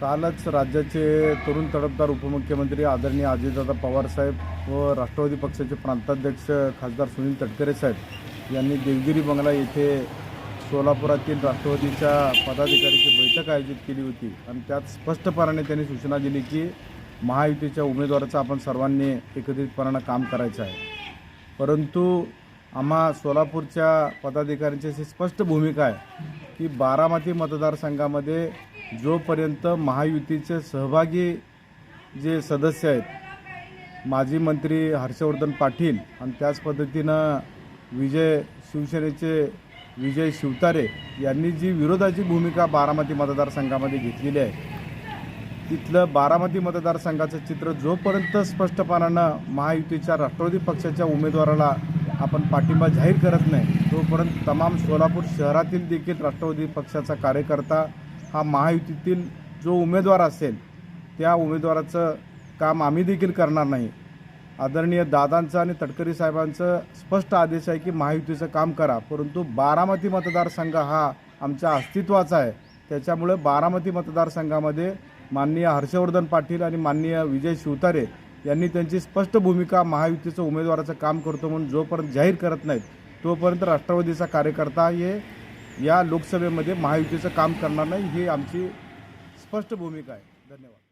कालच राज्याचे तरुण तडफदार उपमुख्यमंत्री आदरणीय अजितदादा पवार साहेब व राष्ट्रवादी पक्षाचे प्रांताध्यक्ष खासदार सुनील तटकरे साहेब यांनी देवगिरी बंगला येथे सोलापुरातील राष्ट्रवादीच्या पदाधिकाऱ्यांची बैठक आयोजित केली होती आणि त्यात स्पष्टपणे त्यांनी सूचना दिली की महायुतीच्या उमेदवाराचं आपण सर्वांनी एकत्रितपणानं काम करायचं आहे। परंतु आम्हा सोलापूरच्या पदाधिकाऱ्यांची अशी स्पष्ट भूमिका आहे की बारामती मतदारसंघामध्ये जोपर्यंत महायुतीचे सहभागी जे सदस्य आहेत, माजी मंत्री हर्षवर्धन पाटील आणि त्याच पद्धतीनं शिवसेनेचे विजय शिवतारे यांनी जी विरोधाची भूमिका बारामती मतदारसंघामध्ये घेतलेली आहे, तिथलं बारामती मतदारसंघाचं चित्र जोपर्यंत स्पष्टपणानं महायुतीच्या राष्ट्रवादी पक्षाच्या उमेदवाराला आपण पाठिंबा जाहीर करत नाही, तोपर्यंत तमाम सोलापूर शहरातील देखील राष्ट्रवादी पक्षाचा कार्यकर्ता हा महायुतीतील जो उमेदवार असेल त्या उमेदवाराचं काम आम्ही देखील करणार नाही। आदरणीय दादांचं आणि तटकरे साहेबांचं स्पष्ट आदेश आहे की महायुतीचं काम करा, परंतु बारामती मतदारसंघ हा आमच्या अस्तित्वाचा आहे। त्याच्यामुळे बारामती मतदारसंघामध्ये माननीय हर्षवर्धन पाटील आणि माननीय विजय शिवतारे यांनी त्यांची स्पष्ट भूमिका महायुतीचं उमेदवाराचं काम करतो म्हणून जोपर्यंत जाहीर करत नाहीत, तोपर्यंत राष्ट्रवादीचा कार्यकर्ता या लोकसभेमध्ये महायुतीचं काम करणार नाही, ही आमची स्पष्ट भूमिका आहे। धन्यवाद।